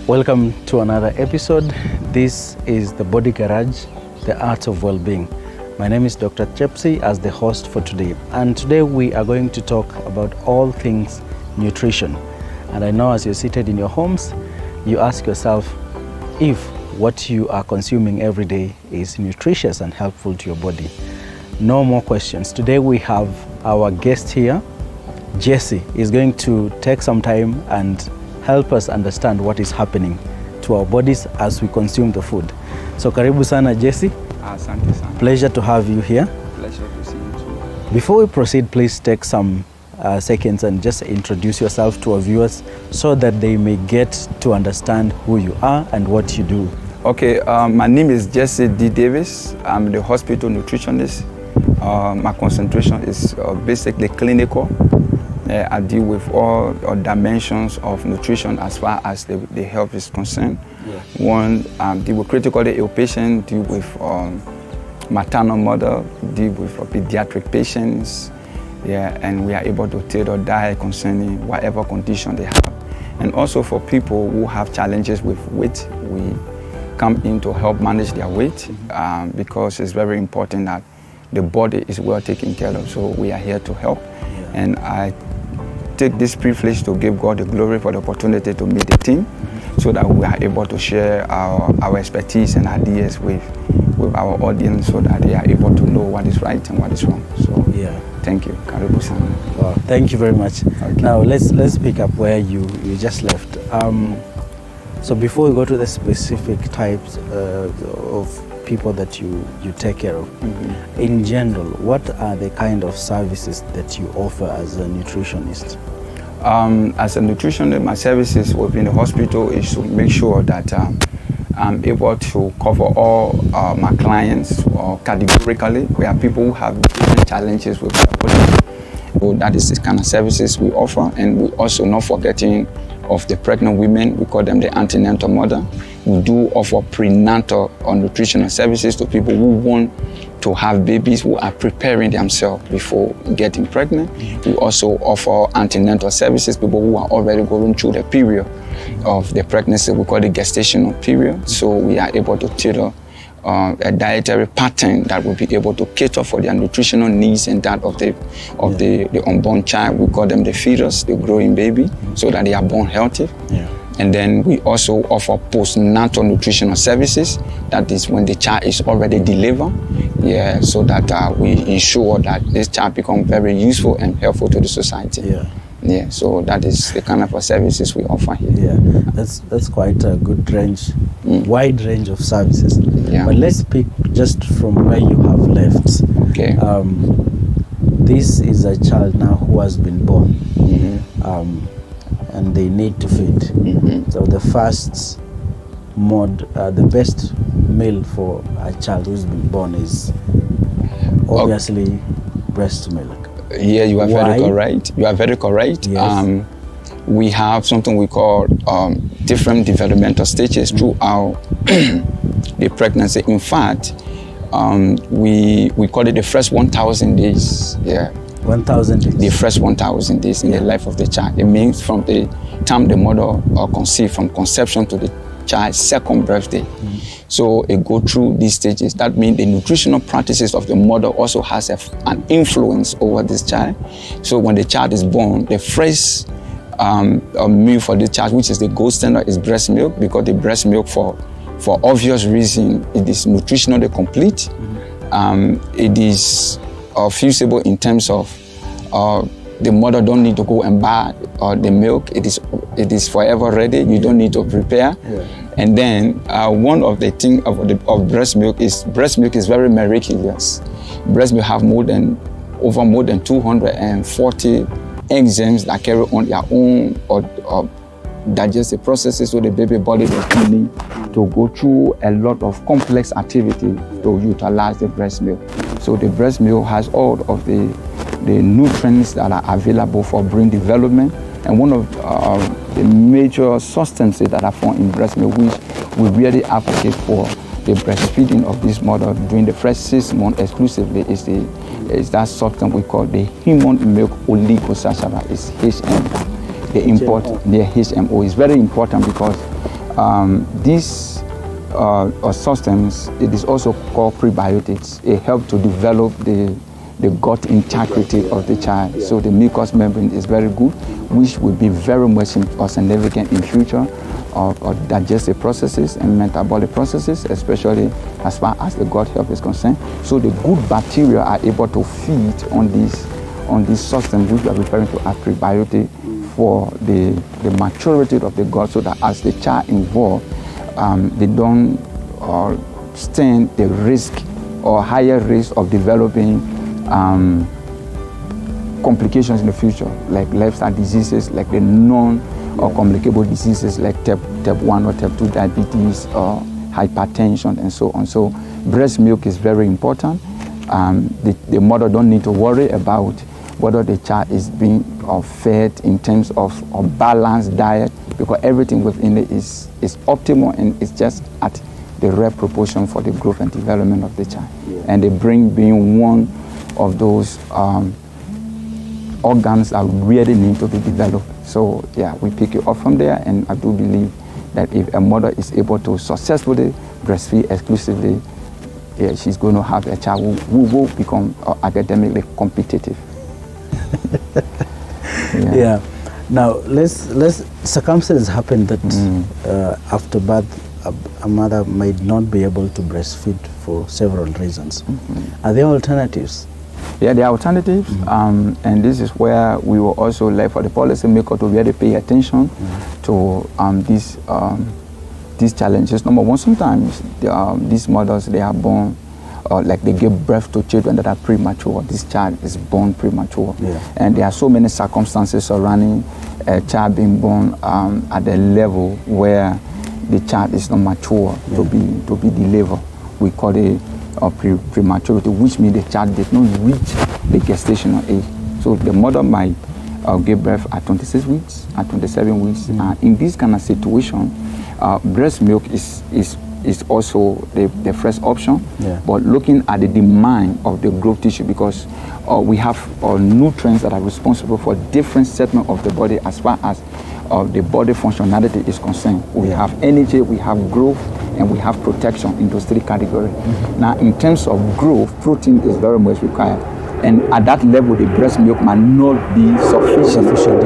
Welcome to another episode. This is the Body Garage, the art of well-being. My name is Dr. Chepsi as the host for today. And today we are going to talk about all things nutrition. And I know as you're seated in your homes, you ask yourself if what you are consuming every day is nutritious and helpful to your body. No more questions. Today we have our guest here. Jesse is going to take some time and help us understand what is happening to our bodies as we consume the food. So karibu sana Jesse. Asante sana. Pleasure to have you here. Pleasure to see you too. Before we proceed, please take some seconds and just introduce yourself to our viewers so that they may get to understand who you are and what you do. Okay, my name is Jesse D. Davis. I'm the hospital nutritionist. My concentration is basically clinical. I deal with all dimensions of nutrition as far as the health is concerned. Yeah. One, deal with critically ill patients, deal with maternal mother, deal with pediatric patients, yeah, and we are able to tailor diet concerning whatever condition they have. And also for people who have challenges with weight, we come in to help manage their weight because it's very important that the body is well taken care of. So we are here to help. Yeah. And I take this privilege to give God the glory for the opportunity to meet the team so that we are able to share our expertise and ideas with our audience so that they are able to know what is right and what is wrong. So yeah, thank you. Karibu sana. Wow, thank you very much. Okay. Now let's pick up where you just left. So before we go to the specific types of people that you take care of, in general, what are the kind of services that you offer as a nutritionist? As a nutritionist, my services within the hospital is to make sure that I'm able to cover all my clients categorically. We have people who have different challenges with their body. So that is the kind of services we offer. And we also not forgetting of the pregnant women. We call them the antenatal mother. We do offer prenatal or nutritional services to people who want to have babies, who are preparing themselves before getting pregnant. We also offer antenatal services, people who are already going through the period of the pregnancy. We call it gestational period. So we are able to tailor a dietary pattern that will be able to cater for their nutritional needs and that of the unborn child. We call them the fetus, the growing baby, so that they are born healthy. Yeah. And then we also offer postnatal nutritional services. That is when the child is already delivered. Yeah, so that we ensure that this child becomes very useful and helpful to the society. Yeah. Yeah, so that is the kind of services we offer here. Yeah, that's quite a good range, wide range of services. Yeah. But let's pick just from where you have left. Okay. This is a child now who has been born, and they need to feed. So the first mode, the best meal for a child who's been born is obviously breast milk. Yeah, you are very correct. You are very correct. Yes. We have something we call different developmental stages throughout the pregnancy. In fact, we call it the first 1,000 days. Yeah. 1,000 days. The first 1,000 days in the life of the child. It means from the time the mother conceived, from conception to the child's second birthday. So it go through these stages. That means the nutritional practices of the mother also has an influence over this child. So when the child is born, the first meal for the child, which is the gold standard, is breast milk, because the breast milk, for obvious reason, it is nutritionally complete. It is feasible in terms of the mother don't need to go and buy the milk. It is forever ready. You don't need to prepare. Yeah. And then one of the things of breast milk is very miraculous. Breast milk have over more than 240 enzymes that carry on their own or digestive processes, so the baby body does need to go through a lot of complex activity to utilize the breast milk. So the breast milk has all of the nutrients that are available for brain development. And one of the major substances that are found in breast milk, which we really advocate for the breastfeeding of this mother during the first 6 months exclusively, is that substance we call the human milk oligosaccharide. It's HMO. The HMO is very important because This substance, it is also called prebiotics. It helps to develop the gut integrity of the child. So the mucous membrane is very good, which will be very much significant in future of digestive processes and metabolic processes, especially as far as the gut health is concerned. So the good bacteria are able to feed on this substance, which we are referring to as prebiotic, for the maturity of the gut, so that as the child involved, they don't stand the risk or higher risk of developing complications in the future, like lifestyle diseases, like the or communicable diseases like type 1 or type 2 diabetes or hypertension and so on. So breast milk is very important. The mother don't need to worry about whether the child is being fed in terms of a balanced diet, because everything within it is optimal and it's just at the right proportion for the growth and development of the child. Yeah. And the brain being one of those organs that really need to be developed. So yeah, we pick it up from there, and I do believe that if a mother is able to successfully breastfeed exclusively, yeah, she's going to have a child who will become academically competitive. Yeah. Now let's circumstances happen that after birth a mother might not be able to breastfeed for several reasons. Are there alternatives? Yeah, there are alternatives, and this is where we will also like for the policymaker to really pay attention to these challenges. Number one, sometimes these mothers, they are born, like they give birth to children that are premature. This child is born premature, and there are so many circumstances surrounding a child being born at the level where the child is not mature to be delivered. We call it prematurity, which means the child did not reach the gestational age. So the mother might give birth at 26 weeks, at 27 weeks. In this kind of situation, breast milk is also the first option. But looking at the demand of the growth tissue, because we have nutrients that are responsible for different segments of the body as far as the body functionality is concerned. We have energy, we have growth, and we have protection in those three categories. Now, in terms of growth, protein is very much required. And at that level, the breast milk might not be sufficient for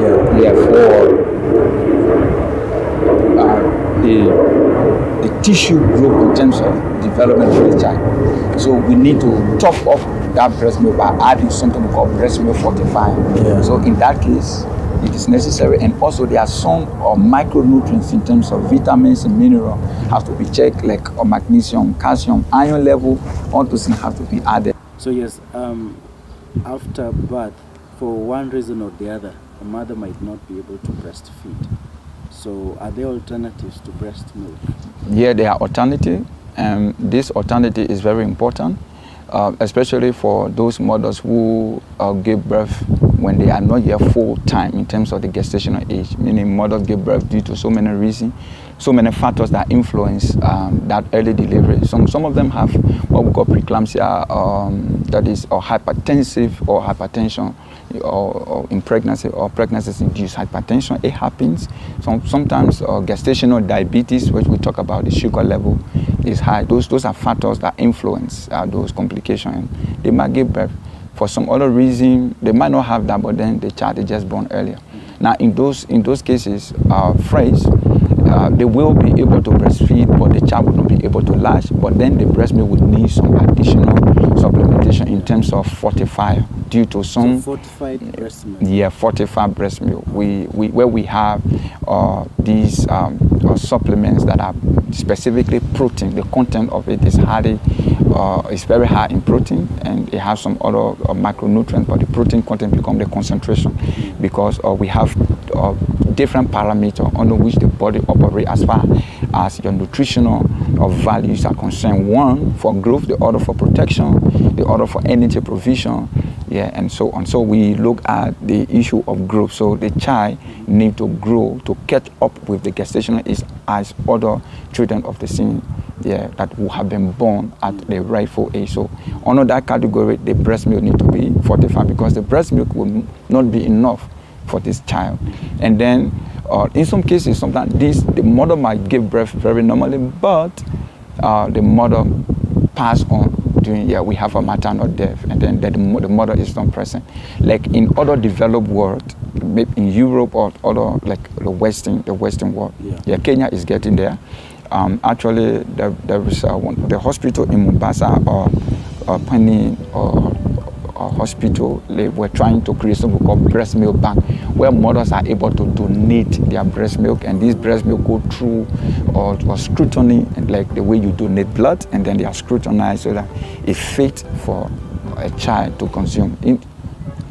the tissue growth in terms of development of the child. So we need to top up that breast milk by adding something we call breast milk fortifier. So in that case, it is necessary, and also there are some micronutrients in terms of vitamins and minerals have to be checked, like magnesium, calcium, iron level. All those things have to be added. So yes, after birth, for one reason or the other, a mother might not be able to breastfeed. So are there alternatives to breast milk? Yeah, there are alternatives, and this alternative is very important, especially for those mothers who give birth when they are not yet full time in terms of the gestational age, meaning mothers give birth due to so many reasons, so many factors that influence that early delivery. Some of them have what we call preeclampsia, that is, or hypertensive or hypertension, or in pregnancy, or pregnancy-induced hypertension. It happens. Sometimes gestational diabetes, which we talk about, the sugar level is high. Those are factors that influence those complications. They might give birth. For some other reason, they might not have that, but then the child is just born earlier. Now, in those cases, they will be able to breastfeed, but the child will not be able to latch. But then the breast milk would need some additional supplementation in terms of fortifier due to some fortified breast milk. Yeah, fortified breast milk. Where we have these supplements that are specifically protein. The content of it is it's very high in protein, and it has some other micronutrients, but the protein content becomes the concentration, because we have different parameters under which the body operates as far as your nutritional values are concerned. One for growth, the other for protection, the other for energy provision, and so on. So we look at the issue of growth. So the child need to grow to catch up with the gestational age as other children of the same that will have been born at the rightful age. So under that category, the breast milk need to be fortified, because the breast milk will not be enough for this child. And then in some cases, sometimes the mother might give birth very normally, but the mother passed on during, we have a maternal death, and then the mother is not present. Like in other developed world, maybe in Europe or other, like the Western world, Kenya is getting there. Actually, there is the hospital in Mombasa or Penny or hospital, they were trying to create something called breast milk bank, where mothers are able to donate their breast milk, and this breast milk go through or scrutiny, and like the way you donate blood, and then they are scrutinized so that it's fit for a child to consume.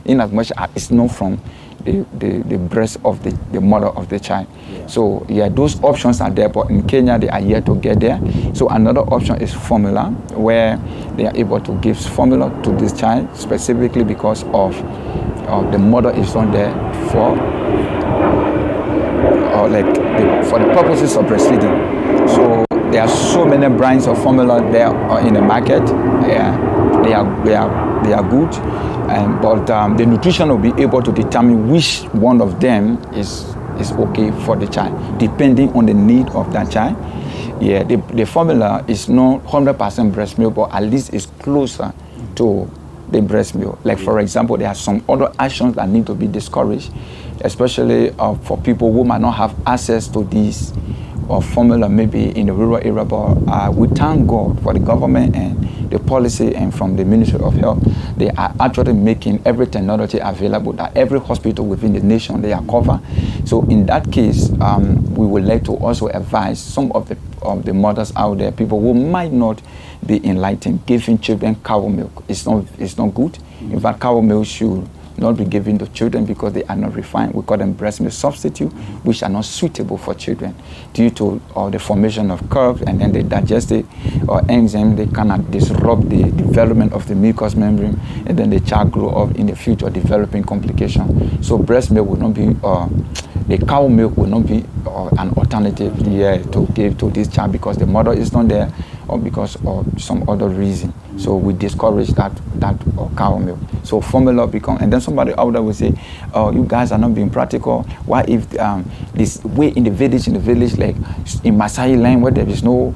In as much as it's not from the breast of the mother of the child. So those options are there, but in Kenya they are yet to get there. So another option is formula, where they are able to give formula to this child specifically because of the mother is not there for for the purposes of breastfeeding. So there are so many brands of formula there in the market. They are good. But the nutrition will be able to determine which one of them is okay for the child, depending on the need of that child. The formula is not 100% breast milk, but at least it's closer to the breast milk. Like for example, there are some other actions that need to be discouraged, especially for people who might not have access to these formula maybe in the rural area. But we thank God for the government and the policy, and from the Ministry of Health, they are actually making every technology available that every hospital within the nation they are covered. So in that case, we would like to also advise some of the mothers out there, people who might not be enlightened, giving children cow milk. It's not good. In fact, cow milk should not be given to children because they are not refined. We call them breast milk substitute, which are not suitable for children due to the formation of curves, and then the digestive enzyme, they cannot disrupt the development of the mucous membrane, and then the child grow up in the future developing complications. So breast milk will not be, the cow milk will not be an alternative to give to this child because the mother is not there or because of some other reason. So we discourage that cow milk. So formula become, and then somebody out there will say, you guys are not being practical. Why if this way in the village, like in Masai land where there is no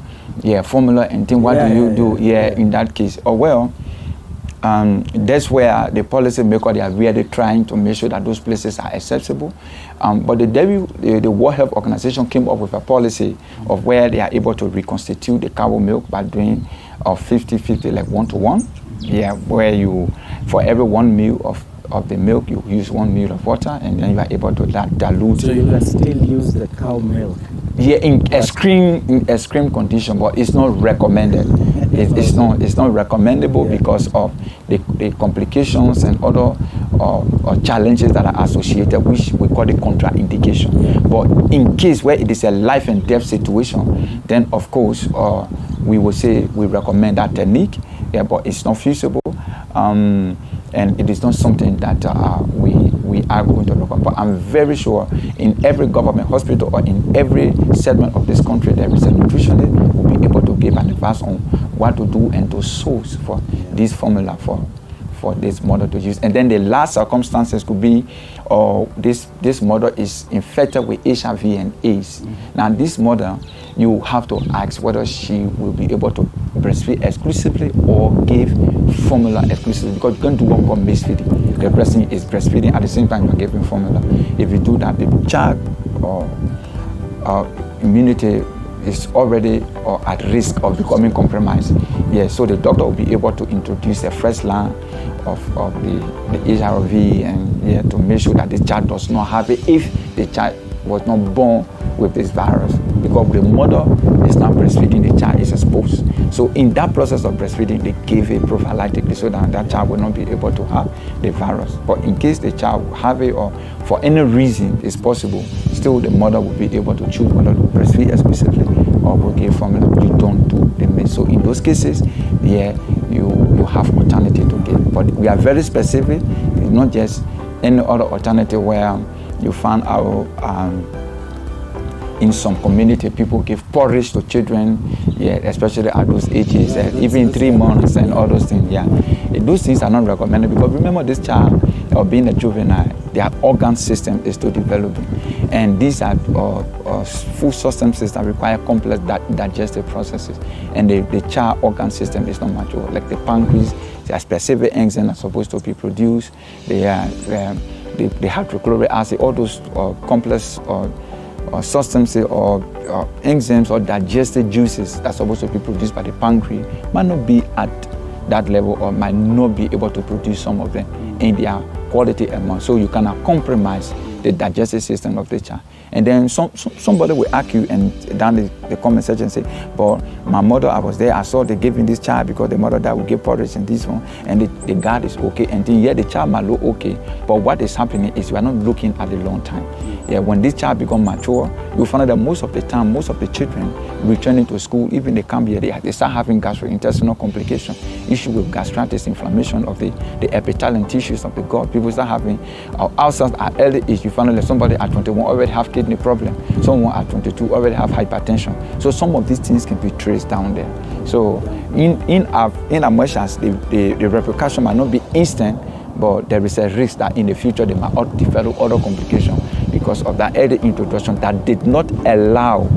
formula and thing, what do you do in that case? That's where the policy maker, they are really trying to make sure that those places are accessible. But the World Health Organization came up with a policy of where they are able to reconstitute the cow milk by doing 50-50, like 1-to-1. Where you, for every 1 meal of the milk, you use 1 meal of water, and then you are able to dilute. So you can still use the cow milk. In extreme condition, but it's not recommended. It's not recommendable because of the complications and other challenges that are associated, which we call the contraindication. But in case where it is a life and death situation, then of course we will say we recommend that technique. But it's not feasible, and it is not something that we are going to look at. But I'm very sure in every government hospital or in every segment of this country, there is a nutritionist who will be able to give an advice on what to do and to source for this formula for this mother to use. And then the last circumstances could be this mother is infected with HIV and AIDS. Now this mother, you have to ask whether she will be able to breastfeed exclusively or give formula exclusively, because you can't do one called mixed feeding. The person is breastfeeding at the same time you're giving formula. If you do that, the child immunity is already at risk of becoming compromised. So the doctor will be able to introduce a fresh line of the HIV and to make sure that the child does not have it if the child was not born with this virus, because the mother is not breastfeeding, the child is exposed. So in that process of breastfeeding, they give it prophylactically so that child will not be able to have the virus. But in case the child have it or for any reason it's possible, still the mother will be able to choose whether to breastfeed exclusively or will give formula. You don't do the mix. So in those cases, you have alternative to give. But we are very specific. It's not just any other alternative where you find out in some community people give porridge to children, especially at those ages, even 3 months and all those things. Those things are not recommended, because remember, this child or being a juvenile, their organ system is still developing. And these are food substances that require complex digestive processes. And the child organ system is not mature. Like the pancreas, there are specific enzymes that are supposed to be produced. The hydrochloric acid, all those complex substances or enzymes or digested juices that are supposed to be produced by the pancreas might not be at that level or might not be able to produce some of them in their quality amount. So you cannot compromise the digestive system of the child. And then somebody will argue and down the comment section say, but my mother, I was there, I saw they giving this child because the mother that will give porridge and this one, and the guard is okay, and then the child might look okay. But what is happening is we are not looking at the long time. Yeah, when this child becomes mature, you find out that most of the time, most of the children returning to school, even they come here, they start having gastrointestinal complications, issue with gastritis, inflammation of the epithelial tissues of the gut. People start having ulcers at early age. You find out that somebody at 21 already have kidney problem. Someone at 22 already have hypertension. So some of these things can be traced down there. So in as much as the repercussion might not be instant, but there is a risk that in the future they might develop other complications because of that early introduction that did not allow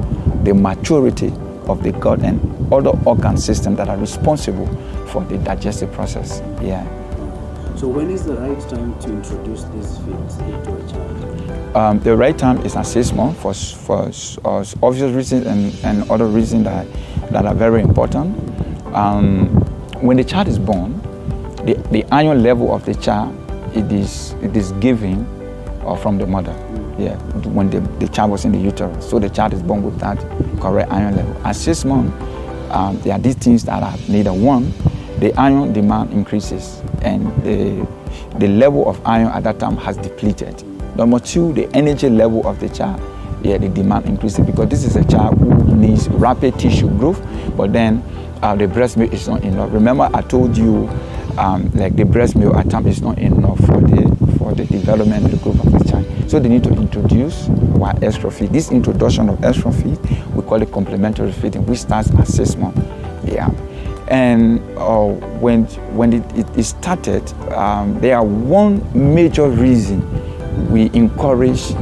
the maturity of the gut and other organ systems that are responsible for the digestive process. Yeah. So when is the right time to introduce these foods into a child? The right time is at 6 months for obvious reasons and other reasons that are very important. When the child is born, the iron level of the child it is given from the mother. Yeah, when the child was in the uterus. So the child is born with that correct iron level. At 6 months, there are these things that are neither. One, the iron demand increases and the level of iron at that time has depleted. Number two, the energy level of the child, the demand increases because this is a child who needs rapid tissue growth, but then the breast milk is not enough. Remember I told you like the breast milk at times is not enough for the development of the growth of the child. So they need to introduce extra feed. This introduction of extra feed, we call it complementary feeding, which starts at 6 months. Yeah. And when it started, there are one major reason we encourage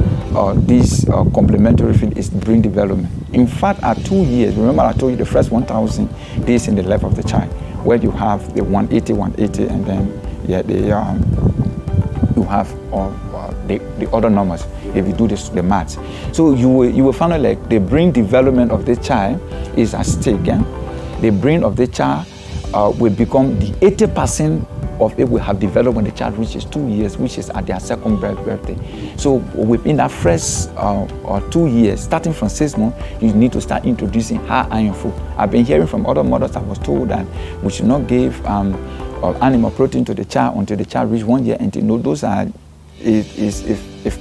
this complementary feed is brain development. In fact, at 2 years, remember I told you the first 1,000 days in the life of the child, where you have the 180, and then you have the other numbers if you do the maths. So you will find out like the brain development of the child is at stake. Yeah? The brain of the child will become the 80% of it will have developed when the child reaches 2 years, which is at their second birthday. So within that first 2 years, starting from 6 months, you need to start introducing high iron food. I've been hearing from other mothers that was told that we should not give animal protein to the child until the child reaches 1 year. And you know, those are if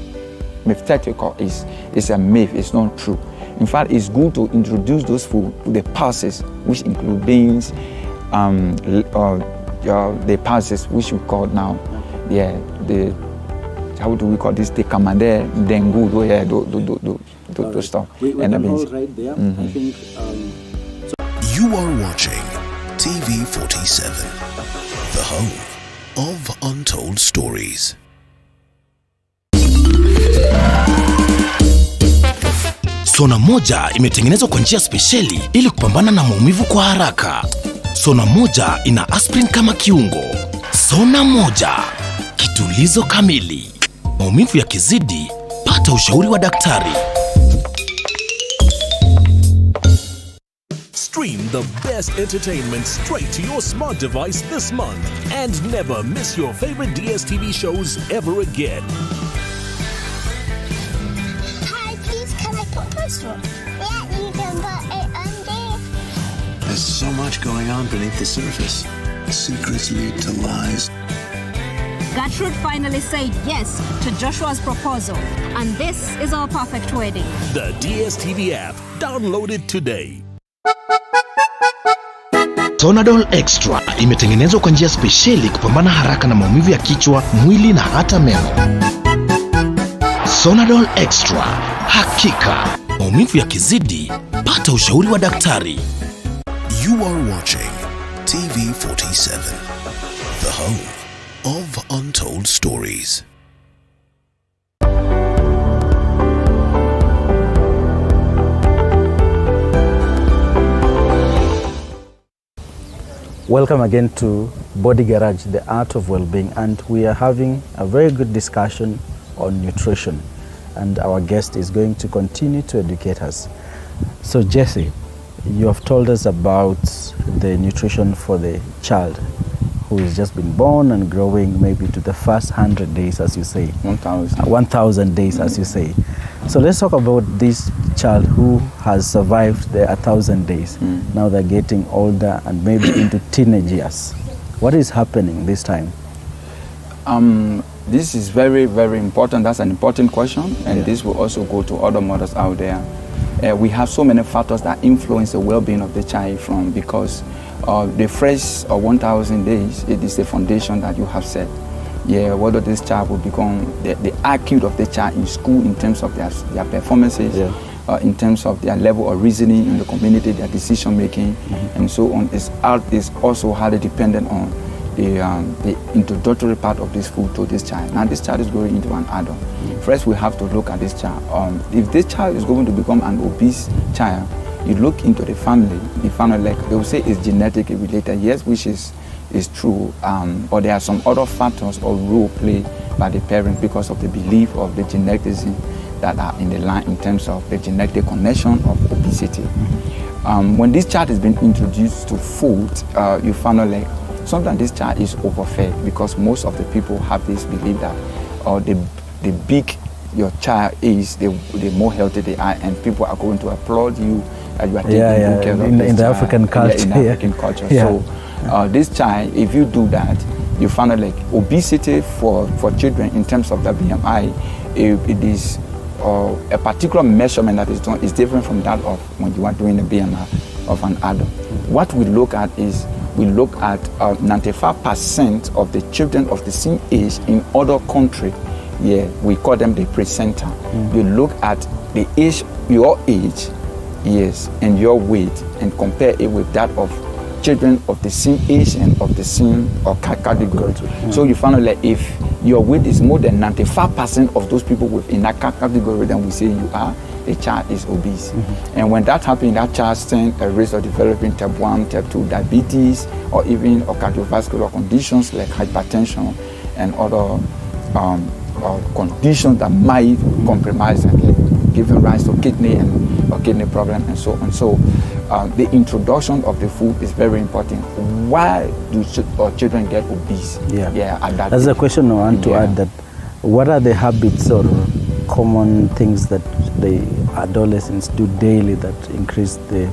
mythetical, is a myth. It's not true. In fact, it's good to introduce those food to the pulses, which include beans, the pulses, which we call now, how do we call this? The camembert, dengu, those stuff. We can hold right there. Mm-hmm. I think. You are watching TV 47, the home of untold stories. Sona moja imetengenezwa kwa njia spesheli ili kupambana na maumivu kwa haraka. Sona moja ina aspirin kama kiungo. Sona moja, kitulizo kamili. Maumivu yakizidi, pata ushauri wa daktari. Stream the best entertainment straight to your smart device this month and never miss your favorite DSTV shows ever again. Yeah, you can put it under. There's so much going on beneath the surface. Secrets lead to lies. Gertrude finally said yes to Joshua's proposal, and this is our perfect wedding. The DSTV app. Download it today. Sonadol Extra imetengenezwa kwa njia spesheli kupambana haraka na maumivu ya kichwa, mwili na hata meno. Sonadol Extra, hakika maumivu yakizidi, pata ushauri wa daktari. You are watching TV 47, the home of untold stories. Welcome again to Body Garage, the art of well-being, and we are having a very good discussion on nutrition, and our guest is going to continue to educate us. So Jesse, you have told us about the nutrition for the child who has just been born and growing maybe to the first 100 days, as you say. 1,000 days, as you say. So let's talk about this child who has survived the 1,000 days. Now they're getting older and maybe into teenage years. What is happening this time? This is very, very important. That's an important question, and this will also go to other mothers out there. We have so many factors that influence the well-being of the child because the first 1,000 days, it is the foundation that you have set. Whether this child will become the IQ of the child in school in terms of their performances, in terms of their level of reasoning in the community, their decision making, and so on. Is also highly dependent on the introductory part of this food to this child. Now this child is going into an adult. First we have to look at this child. If this child is going to become an obese child, you look into the family, like they will say is genetically related, yes, which is true, but there are some other factors or role played by the parent because of the belief of the geneticism that are in the line in terms of the genetic connection of obesity. When this child has been introduced to food, you find out like sometimes this child is overfed because most of the people have this belief that the big your child is, the more healthy they are, and people are going to applaud you that you are taking good care of this in the child. African culture. In the African culture. So this child, if you do that, you find out like obesity for children in terms of the BMI, it is a particular measurement that is done is different from that of when you are doing the BMI of an adult. What we look at is we look at 95% of the children of the same age in other countries. We call them the presenter. You look at the age, your age, and your weight, and compare it with that of children of the same age and of the same category. So you find out that if your weight is more than 95% of those people within that category, then we say the child is obese. And when that happens, that child stands a risk of developing type 1, type 2 diabetes, or even cardiovascular conditions like hypertension and other conditions that might compromise and give rise to kidney problem and so on. So the introduction of the food is very important. Why do children get obese? That's the question I want to add, that what are the habits or common things that the adolescents do daily that increase the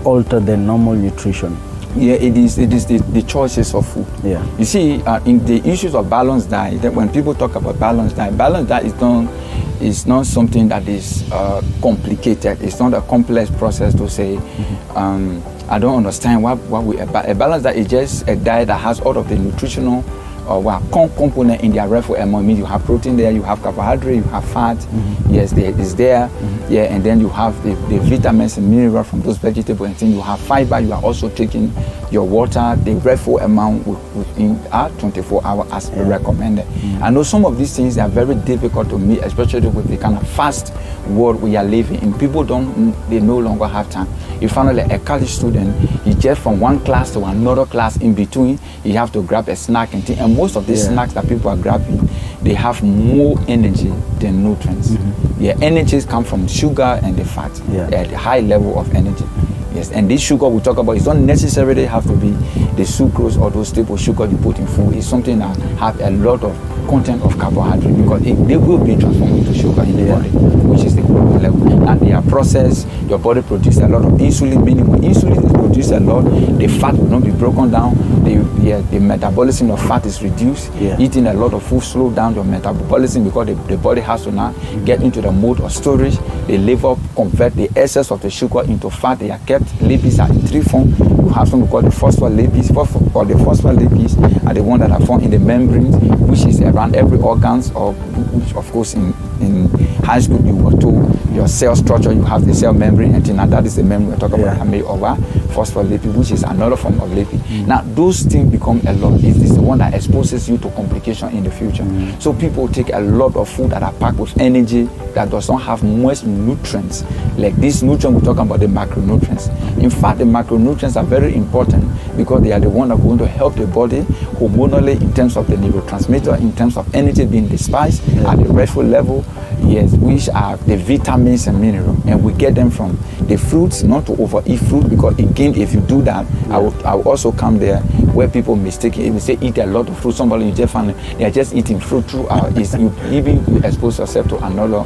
alter the normal nutrition? It is the choices of food. You see, in the issues of balanced diet, when people talk about balanced diet is not something that is complicated. It's not a complex process to say, I don't understand a balanced diet is just a diet that has all of the nutritional component in their reference. I mean, you have protein there, you have carbohydrate, you have fat. Yes, there is there. And then you have the vitamins and minerals from those vegetables, and then you have fiber. You are also taking your water, the reference amount within 24 hours as recommended. I know some of these things are very difficult to meet, especially with the kind of fast world we are living in. People they no longer have time. You find out like a college student, he just from one class to another class in between, you have to grab a snack and thing. And most of these snacks that people are grabbing, they have more energy than nutrients. Energies come from sugar and the fat at a high level of energy. And this sugar we talk about, it don't necessarily have to be the sucrose or those type of sugar you put in food. It's something that have a lot of content of carbohydrate, because they will be transformed into sugar in the body, which is the global level. And they are processed, your body produces a lot of insulin, meaning when insulin is produced a lot, the fat will not be broken down, the metabolism of fat is reduced. Eating a lot of food slows down your metabolism because the body has to now get into the mode of storage. The liver convert the excess of the sugar into fat. They are kept. Lipids are in three forms. You have something called the phospholipids. The phospholipids are the ones that are found in the membranes, which is around every organs, or which of course in high school you were told your cell structure, you have the cell membrane, and that is the membrane we're talking about, made of phospholipid, which is another form of lipid. Now those things become a lot. It is the one that exposes you to complication in the future. So people take a lot of food that are packed with energy that does not have much nutrients. Like this nutrient we're talking about, the macronutrients. In fact, the macronutrients are very important because they are the one that are going to help the body hormonally in terms of the neurotransmitter, in terms of energy being dispersed at the rightful level, yes, which are the vitamins and minerals. And we get them from the fruits, not to overeat fruit, because again, if you do that, I will also come there where people mistake it. If you say eat a lot of fruit, somebody you just find they are just eating fruit throughout. You even expose yourself to another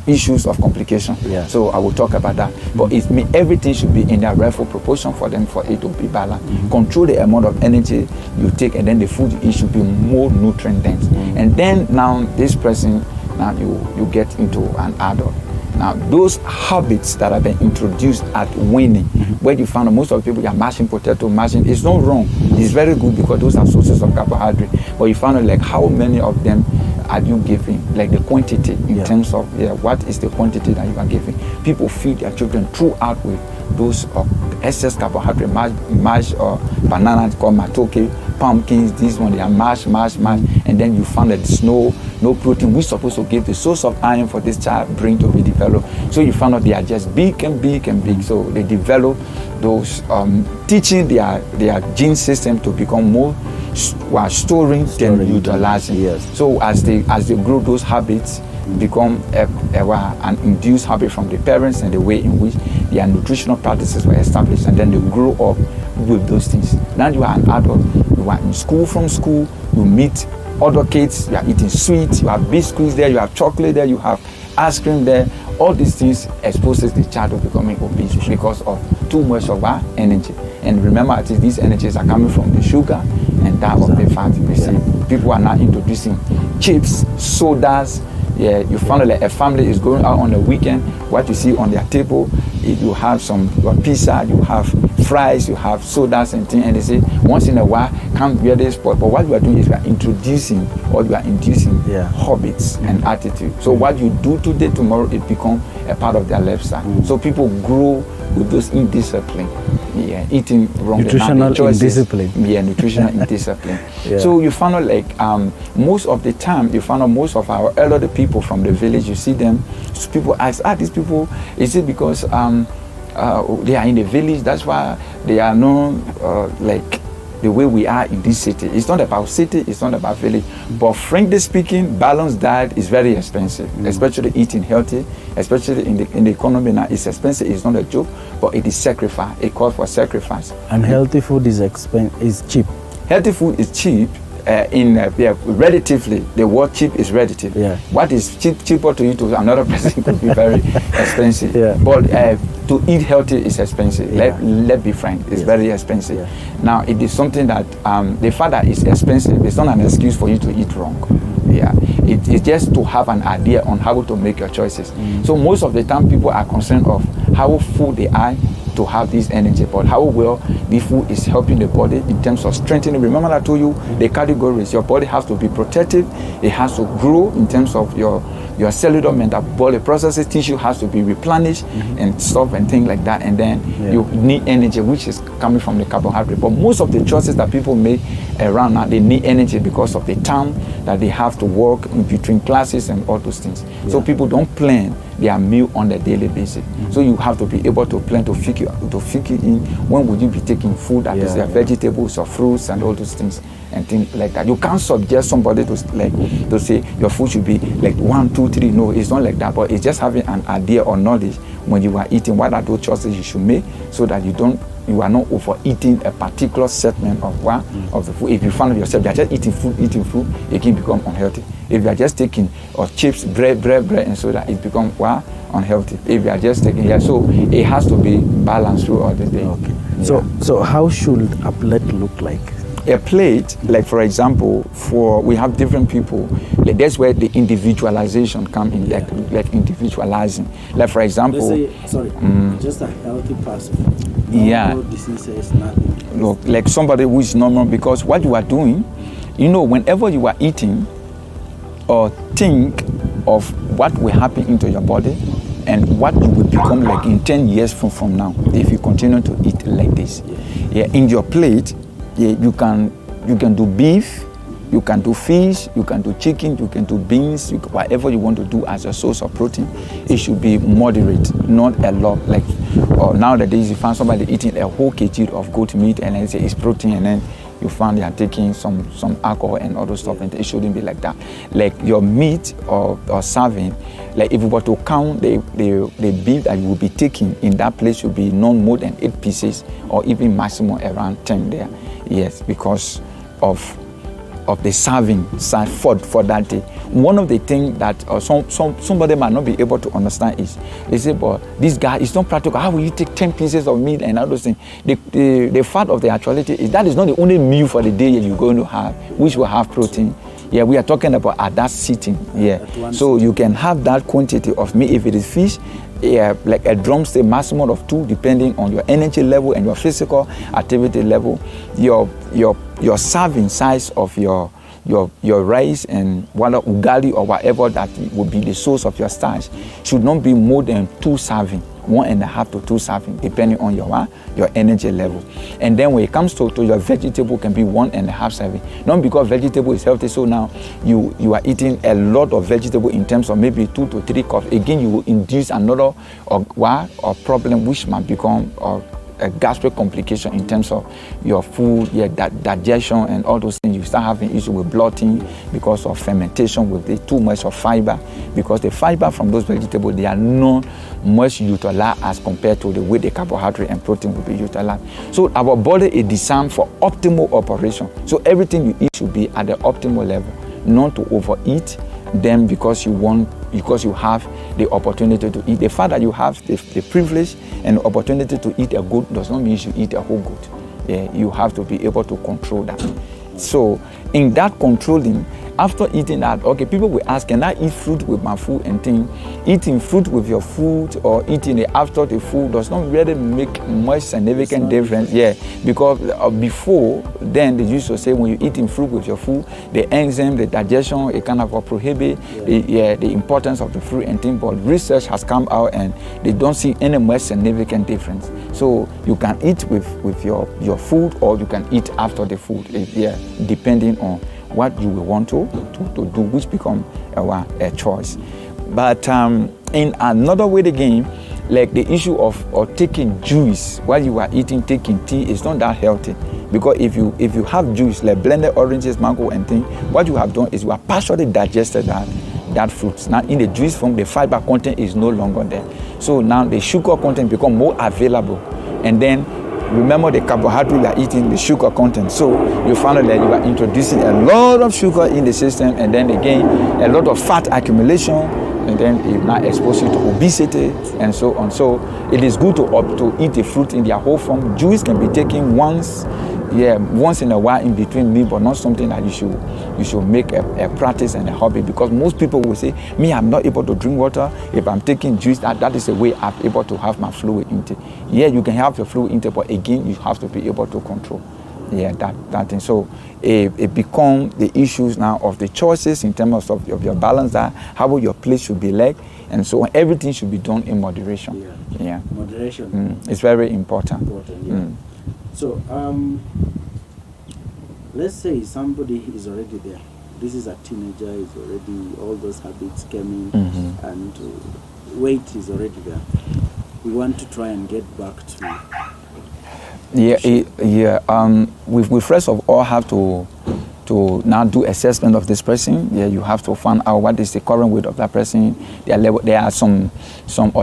issues of complication. So I will talk about that. But everything should be in their rightful proportion for them, for it to be balanced. Control the amount of energy you take, and then the food you eat should be more nutrient dense. And then now this person, now you get into an adult. Now those habits that have been introduced at weaning, where you found most of the people are mashing potato, it's not wrong. It's very good because those are sources of carbohydrate. But you found out like how many of them are you giving, like the quantity in terms of what is the quantity that you are giving. People feed their children throughout with those excess carbohydrate, mash or bananas called matoke, pumpkins, this one they are mash, and then you found that there's no protein. We're supposed to give the source of iron for this child brain to be developed. So you found out they are just big and big and big. So they develop those teaching their gene system to become more storing than utilizing. So as they grow, those habits become an induced habit from the parents and the way in which their nutritional practices were established, and then they grow up with those things. Now you are an adult, you are in school, from school, you meet other kids, you are eating sweets, you have biscuits there, you have chocolate there, you have ice cream there. All these things exposes the child to becoming obese because of too much of our energy. And remember, these energies are coming from the sugar and that of the fat. You see, people are now introducing chips, sodas. You find like a family is going out on the weekend. What you see on their table, you have some pizza, you have fries, you have sodas and things, and they say once in a while come wear this sport. But what you are doing is you are introducing or you are inducing habits and attitude. So what you do today, tomorrow it becomes a part of their lifestyle. So people grow with those indiscipline. Eating wrong, nutritional indiscipline. Nutritional indiscipline. So you find out like most of the time, you find out most of our elderly people from the village, you see them, so people ask, these people, is it because they are in the village, that's why they are not like the way we are in this city? It's not about city, it's not about village. But frankly speaking, balanced diet is very expensive, especially eating healthy, especially in the economy now. It's expensive, it's not a joke, but it is sacrifice, it calls for sacrifice. And healthy food is cheap. Healthy food is cheap. Relatively, the word cheap is relative. What is cheaper to you to another person could be very expensive. But to eat healthy is expensive. Let's be frank, it's very expensive. Now, it is something that the fact that it's expensive, it's not an excuse for you to eat wrong. It's just to have an idea on how to make your choices. So most of the time, people are concerned of how full they are to have this energy, but how well the food is helping the body in terms of strengthening. Remember I told you the categories. Your body has to be protective, it has to grow in terms of your cellular metabolic processes, tissue has to be replenished and stuff and things like that, and then you need energy, which is coming from the carbohydrate. But most of the choices that people make around now, they need energy because of the time that they have to work in between classes and all those things. So people don't plan their meal on a daily basis. So you have to be able to plan to fit it in. When would you be taking food that is vegetables or fruits and all those things and things like that. You can't suggest somebody to say your food should be like 1, 2, 3. No, it's not like that. But it's just having an idea or knowledge when you are eating what are those choices you should make, so that you are not overeating a particular segment of of the food. If you find yourself you are just eating food, it can become unhealthy. If you are just taking chips, bread, and so that it becomes unhealthy. If you are just taking so it has to be balanced throughout the day. So how should a plate look like? A plate, like for example, we have different people. Like that's where the individualization comes in, like individualizing. Like for example, let's say, just a healthy person. No diseases, nothing. Look, like somebody who is normal, because what you are doing, whenever you are eating, or think of what will happen into your body and what you will become like in 10 years from now if you continue to eat like this. In your plate, you can do beef, you can do fish, you can do chicken, you can do beans, whatever you want to do as a source of protein. It should be moderate, not a lot. Like Or nowadays you find somebody eating a whole kg of goat meat and then say it's protein, and then you find they are taking some alcohol and other stuff, and it shouldn't be like that. Like your meat or serving, like if you were to count the beef that you will be taking in that place should be no more than 8 pieces or even maximum around 10 there. Yes, because of the serving size for that day. One of the things that somebody might not be able to understand is they say, but this guy is not practical. How will you take 10 pieces of meat and all those things? The fact of the actuality is that is not the only meal for the day you're going to have, which will have protein. Yeah, we are talking about at that sitting. Yeah, so you can have that quantity of meat. If it is fish, yeah, like a drumstick, maximum of 2, depending on your energy level and your physical activity level. Your serving size of your rice and whether ugali or whatever that would be the source of your starch should not be more than 2 serving, 1.5 to 2 serving, depending on your energy level. And then when it comes to your vegetable, can be 1.5 serving. Not because vegetable is healthy, so now you are eating a lot of vegetable in terms of maybe 2 to 3 cups. Again, you will induce another or problem which might become a gastric complication in terms of your food, digestion and all those things. You start having issue with bloating because of fermentation, with the too much of fiber, because the fiber from those vegetables, they are not much utilized as compared to the way the carbohydrate and protein will be utilized. So our body is designed for optimal operation. So everything you eat should be at the optimal level, not to overeat them because you have the opportunity to eat. The fact that you have the privilege and the opportunity to eat a goat does not mean you eat a whole goat. Yeah, you have to be able to control that. So in that controlling, after eating that, okay, people will ask, can I eat fruit with my food and things? Eating fruit with your food or eating it after the food does not really make much significant difference. Yeah, because before then they used to say when you're eating fruit with your food, the enzyme, the digestion, it kind of prohibit the importance of the fruit and things. But research has come out and they don't see any much significant difference. So you can eat with your food or you can eat after the food. Depending on what you will want to do, which become a choice. But in another way again, like the issue of taking juice while you are eating, taking tea is not that healthy. Because if you have juice, like blended oranges, mango and things, what you have done is you have partially digested that fruit. Now in the juice form, the fiber content is no longer there. So now the sugar content become more available. And then remember the carbohydrate you are eating, the sugar content. So you find out that you are introducing a lot of sugar in the system, and then again a lot of fat accumulation, and then it now exposes you to obesity and so on. So it is good to eat the fruit in their whole form. Juice can be taken once in a while in between meal, but not something that you should make a practice and a hobby, because most people will say, me, I'm not able to drink water. If I'm taking juice, that is a way I'm able to have my fluid intake. Yeah, you can have your fluid intake, but again, you have to be able to control that thing. So it becomes the issues now of the choices in terms of your balance, that how your plate should be like, and so on. Everything should be done in moderation. Yeah. Moderation. It's very important. So, let's say somebody is already there. This is a teenager, is already all those habits coming, and weight is already there. We want to try and get back to. We first of all have to now do assessment of this person. Yeah, you have to find out what is the current weight of that person. There are some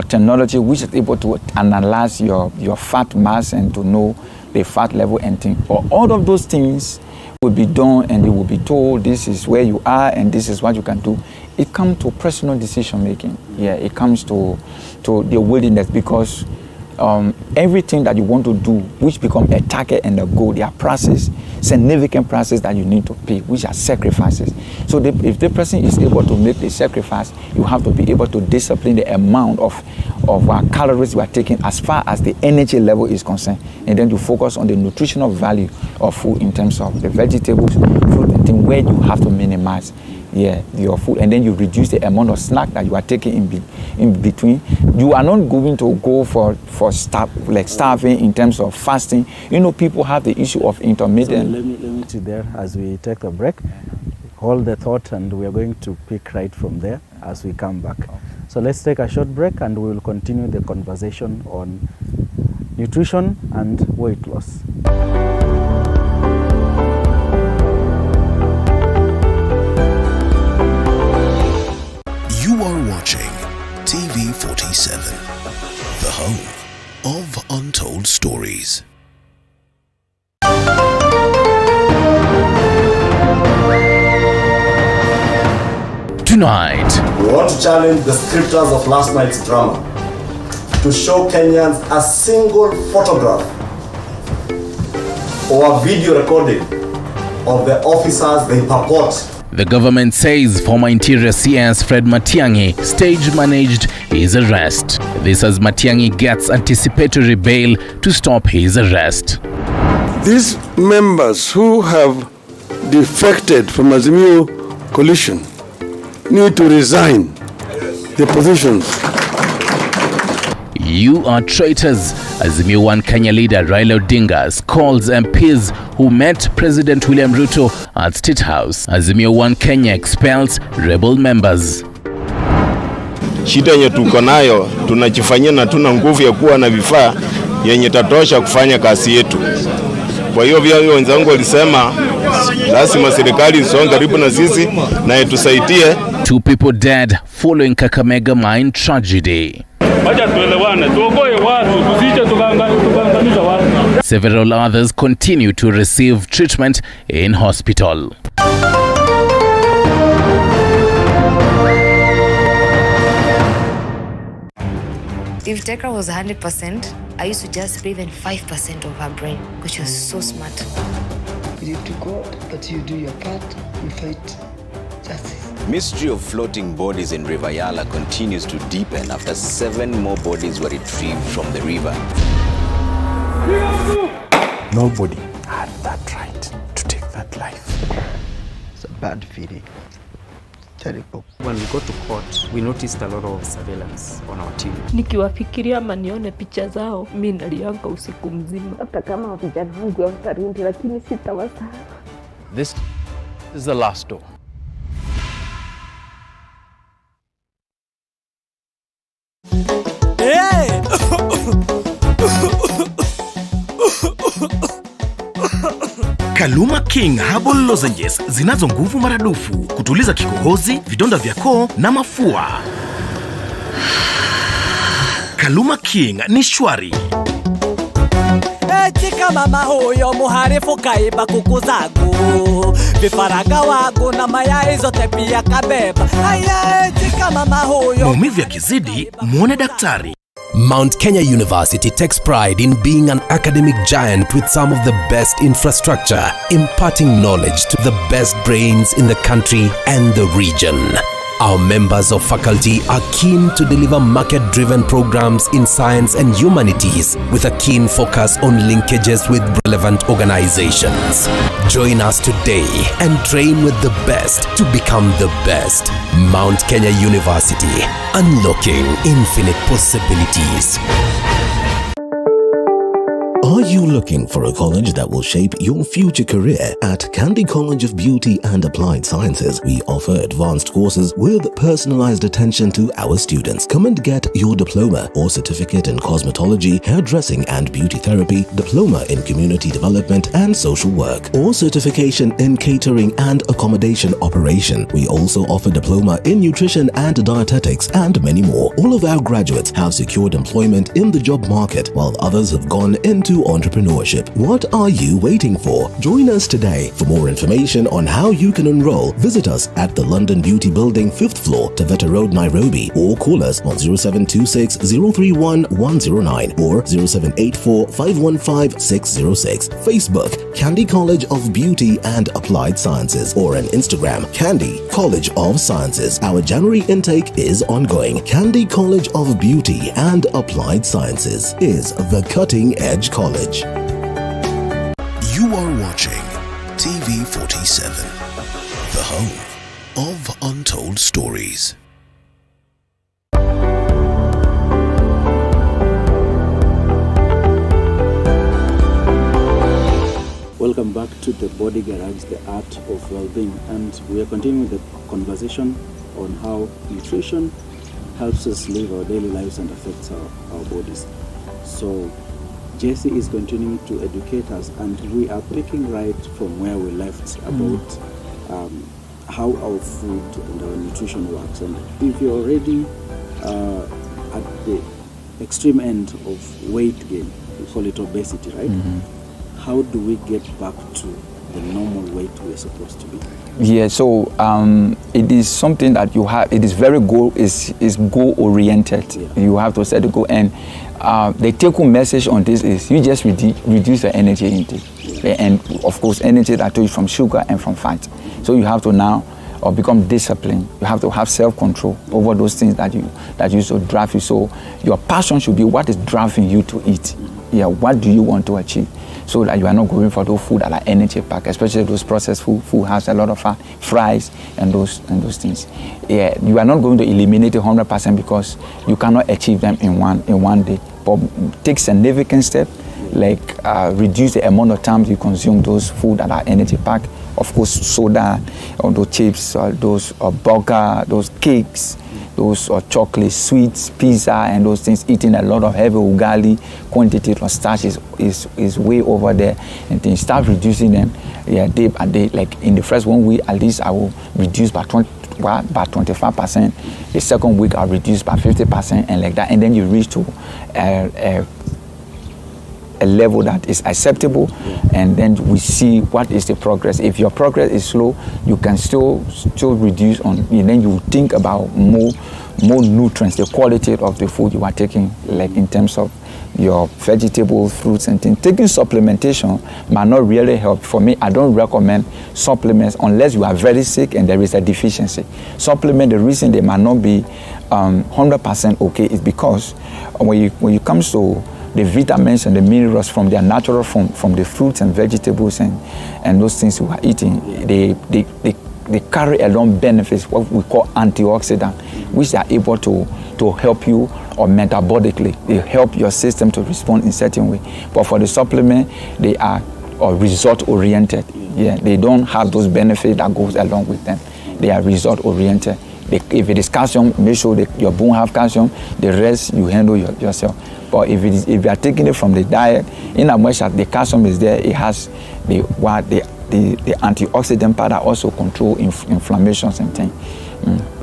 technology which is able to analyze your fat mass and to know the fat level and things. But all of those things will be done, and you will be told this is where you are and this is what you can do. It comes to personal decision making. Yeah, it comes to the willingness, because everything that you want to do, which become a target and a goal, they are process, significant process that you need to pay, which are sacrifices. So if the person is able to make the sacrifice, you have to be able to discipline the amount of calories you are taking as far as the energy level is concerned, and then you focus on the nutritional value of food in terms of the vegetables, fruit and things, where you have to minimize your food, and then you reduce the amount of snack that you are taking in between. You are not going to go for starving in terms of fasting. You know, people have the issue of intermittent. So let me see there as we take a break. Hold the thought, and we are going to pick right from there as we come back. So So let's take a short break and we will continue the conversation on nutrition and weight loss. You are watching TV 47, the home of untold stories. Tonight, we want to challenge the scripters of last night's drama to show Kenyans a single photograph or a video recording of the officers they purport. the government says former Interior CS Fred Matiang'i stage-managed his arrest. This as Matiang'i gets anticipatory bail to stop his arrest. These members who have defected from Azimio coalition need to resign their positions. You are traitors. Azimio One Kenya leader Raila Odinga calls MPs who met President William Ruto at State House. Azimio One Kenya expels rebel members. Shida yenye tuko nayo tunajifanyia na tuna nguvu ya kuwa na vifaa yenye tatosha kufanya kazi yetu. Kwa hiyo wenzangu walisema lazima serikali isonge karibu na sisi na itusaidie. 2 people dead following Kakamega mine tragedy. Several others continue to receive treatment in hospital. If Tekra was 100%, I used to just breathe in 5% of her brain, which was so smart. You need to go, but you do your part, you fight justice. Mystery of floating bodies in River Yala continues to deepen after 7 more bodies were retrieved from the river. Nobody had that right to take that life. It's a bad feeling. Terrible. When we go to court, we noticed a lot of surveillance on our team. Nikiwafikiria ama nione picha zao, mimi nalianga usiku mzima. Hata kama vijana wangu watarudi, lakini sitawasahau. This is the last door. Hey! Kaluma King Herbal Lozenges zinazo nguvu maradufu kutuliza kikohozi, vidonda vya koo na mafua. Kaluma King ni shwari. Chika mama huyo muharifu kaiba kuku zangu, vifaranga wangu na mayai zote pia kabeba. Aya, chika mama huyo. Maumivu yakizidi, muone daktari. Mount Kenya University takes pride in being an academic giant with some of the best infrastructure, imparting knowledge to the best brains in the country and the region. Our members of faculty are keen to deliver market-driven programs in science and humanities with a keen focus on linkages with relevant organizations. Join us today and train with the best to become the best. Mount Kenya University, unlocking infinite possibilities. Are you looking for a college that will shape your future career? At Candy College of Beauty and Applied Sciences, we offer advanced courses with personalized attention to our students. Come and get your diploma or certificate in cosmetology, hairdressing and beauty therapy, diploma in community development and social work, or certification in catering and accommodation operation. We also offer diploma in nutrition and dietetics and many more. All of our graduates have secured employment in the job market, while others have gone into entrepreneurship. What are you waiting for? Join us today. For more information on how you can enroll, visit us at the London Beauty Building, 5th floor, Taveta Road, Nairobi, or call us on 0726 031 109 or 0784 515 606. Facebook, Candy College of Beauty and Applied Sciences, or on Instagram, Candy College of Sciences. Our January intake is ongoing. Candy College of Beauty and Applied Sciences is the cutting edge college. You are watching TV 47, the home of untold stories. Welcome back to the Body Garage, the art of well-being, and we are continuing the conversation on how nutrition helps us live our daily lives and affects our bodies. So Jesse is continuing to educate us, and we are picking right from where we left about how our food and our nutrition works. And if you're already at the extreme end of weight gain, we call it obesity, right? How do we get back to the normal weight we're supposed to be? Yeah, so it is something that you have. It is very is goal oriented. Yeah. You have to set the goal, and the take-home message on this is you just reduce your energy intake, and of course, energy that comes from sugar and from fat. So you have to now become disciplined. You have to have self-control over those things that used to drive you. So your passion should be what is driving you to eat. Yeah, what do you want to achieve? So that you are not going for those food that are energy packed, especially those processed food. Food has a lot of fat, fries, and those things. Yeah, you are not going to eliminate it 100% because you cannot achieve them in one day. But take significant steps, like reduce the amount of times you consume those food that are energy packed. Of course, soda, or those chips, or those burger, those cakes, those chocolate, sweets, pizza, and those things. Eating a lot of heavy ugali quantity of starch is way over there, and then start reducing them, day by day. Like in the first 1 week, at least I will reduce by 25%. The second week, I'll reduce by 50%, and like that. And then you reach to a level that is acceptable, and then we see what is the progress. If your progress is slow, you can still reduce on, and then you think about more nutrients, the quality of the food you are taking, like in terms of your vegetables, fruits, and things. Taking supplementation might not really help. For me, I don't recommend supplements unless you are very sick and there is a deficiency. Supplement, the reason they might not be 100% okay is because when it comes to the vitamins and the minerals from their natural form, from the fruits and vegetables and those things we are eating, they carry along benefits, what we call antioxidants, which are able to help you or metabolically. They help your system to respond in certain way. But for the supplement, they are result oriented. Yeah, they don't have those benefits that goes along with them. They are result oriented. If it is calcium, make sure that your bone have calcium. The rest you handle yourself. But if you are taking it from the diet, in as much as the calcium is there, it has the antioxidant part that also control inflammations and things.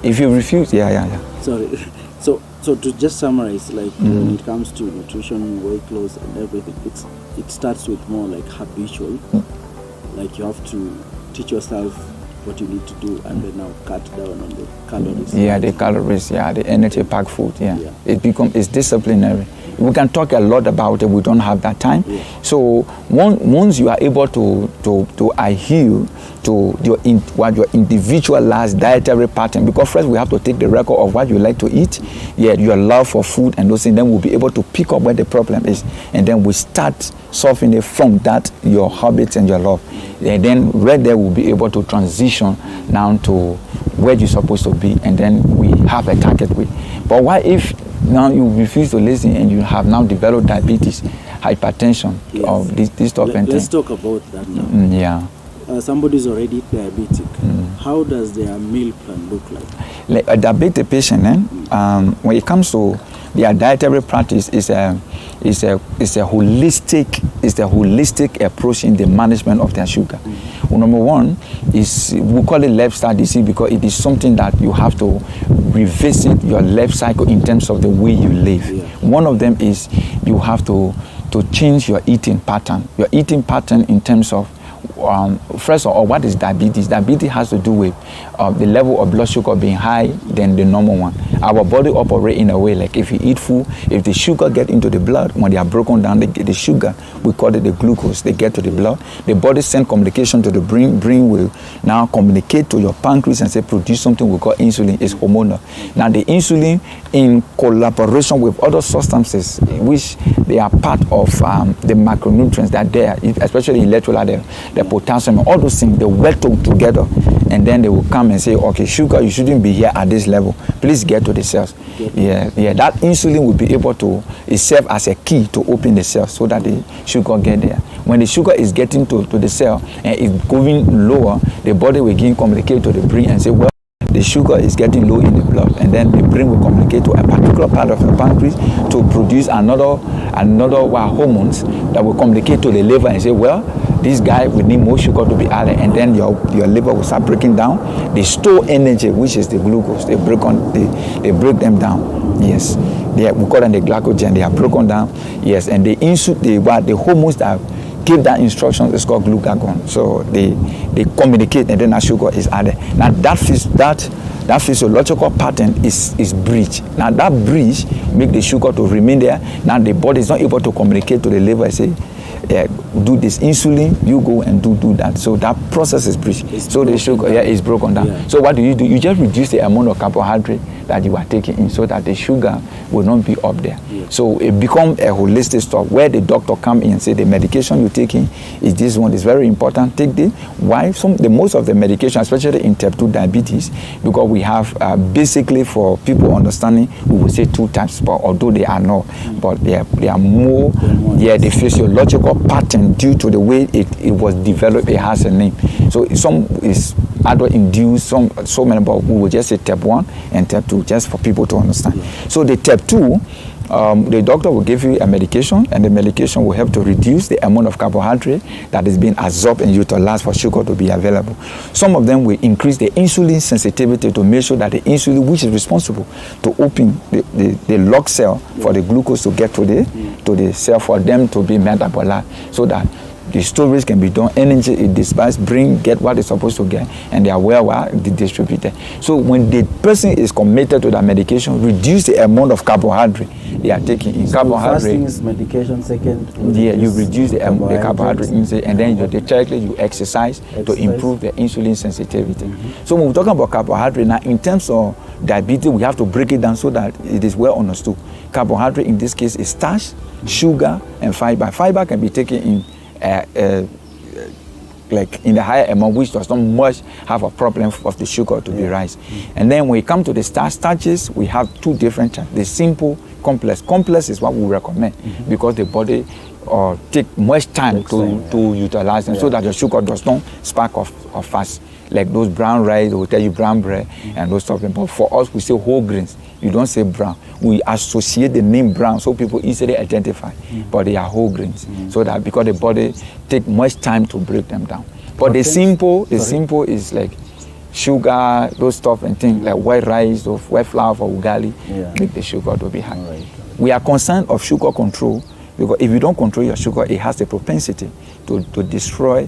If you refuse, Sorry. So to just summarize, like when it comes to nutrition, weight loss, and everything, it starts with more like habitual. Like you have to teach yourself what you need to do, and then now cut down on the calories. Yeah, the calories, the energy packed food, it's disciplinary. We can talk a lot about it, we don't have that time. So once you are able to adhere to your individualized dietary pattern, because first we have to take the record of what you like to eat, your love for food and those things, then we'll be able to pick up where the problem is, and then we start solving it from that, your habits and your love. And then right there we'll be able to transition down to where you're supposed to be, and then we have a target with. But what if now you refuse to listen and you have now developed diabetes, hypertension, or this stuff and things? Let's talk about that now. Somebody's already diabetic. How does their meal plan look like? Like a diabetic patient, when it comes to their dietary practice, is a holistic approach in the management of their sugar. Well, number one is, we call it lifestyle disease because it is something that you have to revisit your life cycle in terms of the way you live. One of them is you have to change your eating pattern. Your eating pattern in terms of first of all, what is diabetes? Diabetes has to do with the level of blood sugar being high than the normal one. Our body operates in a way like if you eat food, if the sugar get into the blood, when they are broken down, the sugar, we call it the glucose, they get to the blood. The body sends communication to the brain. Brain will now communicate to your pancreas and say produce something we call insulin. It's hormonal. Now the insulin, in collaboration with other substances, which they are part of the macronutrients that are there, especially electrolyte, the potassium, all those things, they work together, and then they will come and say, okay, sugar, you shouldn't be here at this level. Please get to the cells. That insulin will be able to serve as a key to open the cells so that the sugar get there. When the sugar is getting to the cell and it's going lower, the body will begin communicate to the brain and say, well, the sugar is getting low in the blood, and then the brain will communicate to a particular part of the pancreas to produce another hormones that will communicate to the liver and say, well, this guy will need more sugar to be added, and then your liver will start breaking down. They store energy, which is the glucose. They break them down. Yes, we call them the glycogen. They are broken down. Yes, and the hormones that give that instruction is called glucagon. So they communicate, and then that sugar is added. Now that physiological pattern is breached. Now that breach make the sugar to remain there. Now the body is not able to communicate to the liver and say, do this insulin, you go and do that. So that process is breached. The sugar is broken down. Yeah. So what do? You just reduce the amount of carbohydrate that you are taking in, so that the sugar will not be up there. Yeah. So it becomes a holistic stuff where the doctor come in and say the medication you're taking is this one. Is very important. Take this. Why? Most of the medication, especially in type 2 diabetes, because we have basically, for people understanding, we will say 2 types, but although they are not, but they are more. The physiological pattern due to the way it was developed, it has a name. So some is adult induced, so many, but we will just say type 1 and type 2, just for people to understand. Yeah. So the type 2, the doctor will give you a medication, and the medication will help to reduce the amount of carbohydrate that is being absorbed and utilized for sugar to be available. Some of them will increase the insulin sensitivity to make sure that the insulin, which is responsible to open the lock cell for the glucose to get to the cell for them to be metabolized, so that the storage can be done, energy is dispersed, brain get what it's supposed to get, and they are well distributed. So when the person is committed to that medication, reduce the amount of carbohydrate they are taking in. Carbohydrate. First thing is medication, second. You reduce the carbohydrate intake, and then you exercise to improve the insulin sensitivity. Mm-hmm. So when we talk about carbohydrate now, in terms of diabetes, we have to break it down so that it is well understood. Carbohydrate in this case is starch, sugar, and fiber. Fiber can be taken in like in the higher amount, which does not much have a problem of the sugar to be raised. And then when we come to the starches, we have 2 different types. The simple, complex. Complex is what we recommend because the body take much time to utilize them so that the sugar does not spark off fast. Like those brown rice, they will tell you brown bread and those stuff. But for us, we say whole grains. You don't say brown. We associate the name brown so people easily identify, but they are whole grains. So that because the body take much time to break them down. But the simple is like sugar, those stuff and things like white rice or white flour for ugali, make the sugar to be high. Right. We are concerned of sugar control because if you don't control your sugar, it has the propensity to destroy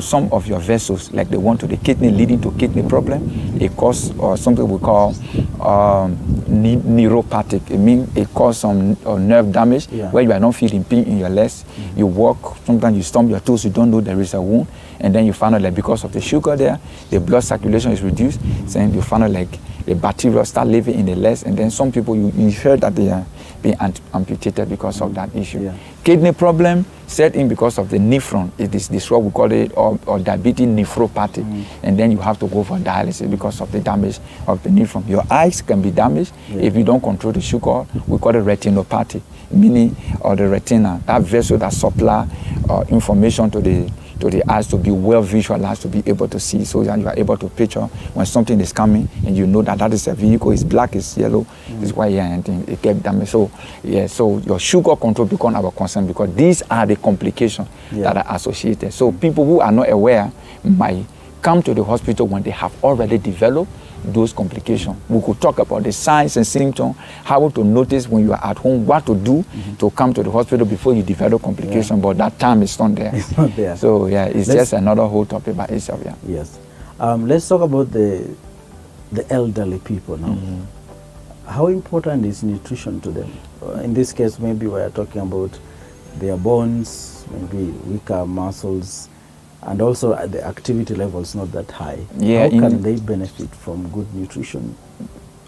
some of your vessels, like the one to the kidney, leading to kidney problem. It causes something we call neuropathic. It means it causes some nerve damage where you are not feeling pain in your legs. You walk, sometimes you stump your toes, you don't know there is a wound, and then you find out that because of the sugar there, the blood circulation is reduced, and you find out like the bacteria start living in the legs, and then some people, you heard that they are being amputated because of that issue. Yeah. Kidney problem set in because of the nephron. It is this what we call it, or diabetes nephropathy. And then you have to go for dialysis because of the damage of the nephron. Your eyes can be damaged if you don't control the sugar. We call it retinopathy, meaning the retina, that vessel that supply information to the eyes to be well visualized, to be able to see, so that you are able to picture when something is coming and you know that is a vehicle, it's black, it's yellow, it's white, and it get damaged. So your sugar control becomes our concern because these are the complications that are associated. So people who are not aware might come to the hospital when they have already developed those complications. We could talk about the signs and symptoms, how to notice when you are at home, what to do to come to the hospital before you develop complications, but that time is not there. It's not there. So it's just another whole topic by itself. Yes. Let's talk about the elderly people now. How important is nutrition to them? In this case, maybe we are talking about their bones, maybe weaker muscles, and also at the activity level is not that high. How can they benefit from good nutrition?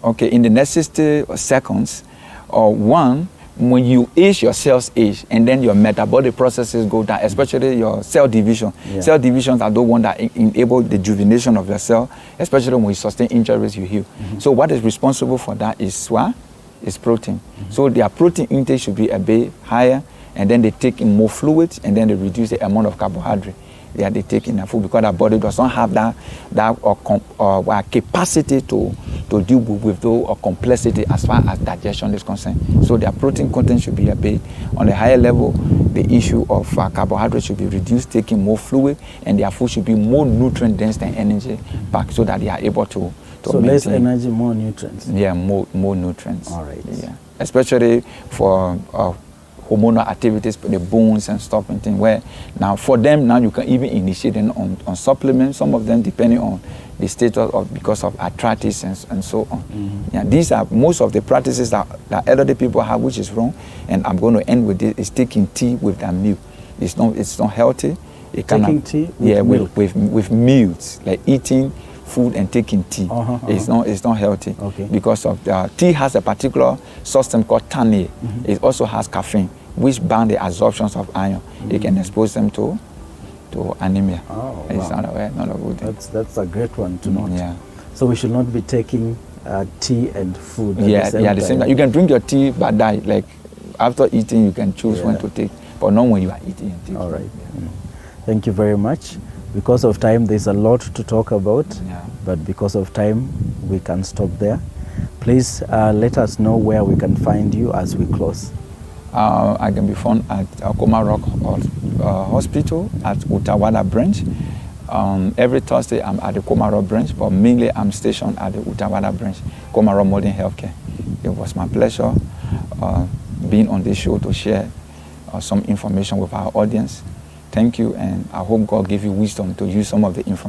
Okay, in the next 60 seconds, one, when you age, your cells age, and then your metabolic processes go down, especially your cell division. Cell divisions are the one that enable the rejuvenation of your cell, especially when you sustain injuries, you heal. So what is responsible for that is what? Is protein. So their protein intake should be a bit higher, and then they take in more fluids, and then they reduce the amount of carbohydrate. they take in their food, because their body does not have that capacity to deal with those complexity as far as digestion is concerned. So their protein content should be a bit on the higher level. The issue of carbohydrates should be reduced, taking more fluid, and their food should be more nutrient dense than energy packed, so that they are able to so less energy, more nutrients. Yeah, more nutrients. All right. Yeah, especially for hormonal activities, the bones and stuff and things. Where now for them now you can even initiate them on supplements. Some of them depending on the status of because of arthritis and so on. Mm-hmm. Yeah, these are most of the practices that elderly people have, which is wrong. And I'm going to end with this: is taking tea with their milk. It's not healthy. Taking tea with milk? with meals, like eating food and taking tea. It's not healthy. Okay. Because of tea has a particular substance called tannin. Mm-hmm. It also has caffeine, which bound the absorptions of iron. Mm-hmm. It can expose them to anemia. Oh, it's wow. not a good thing. That's a great one to note. Yeah. So we should not be taking tea and food at the same time. The same time. You can drink your tea, but like after eating, you can choose when to take, but not when you are eating and taking. All right. Thank you very much. Because of time, there's a lot to talk about, but because of time, we can stop there. Please let us know where we can find you as we close. I can be found at Koma Rock Hospital at Utawada branch. Every Thursday, I'm at the Koma Rock branch, but mainly I'm stationed at the Utawada branch, Koma Rock Modern Healthcare. It was my pleasure being on this show to share some information with our audience. Thank you, and I hope God give you wisdom to use some of the information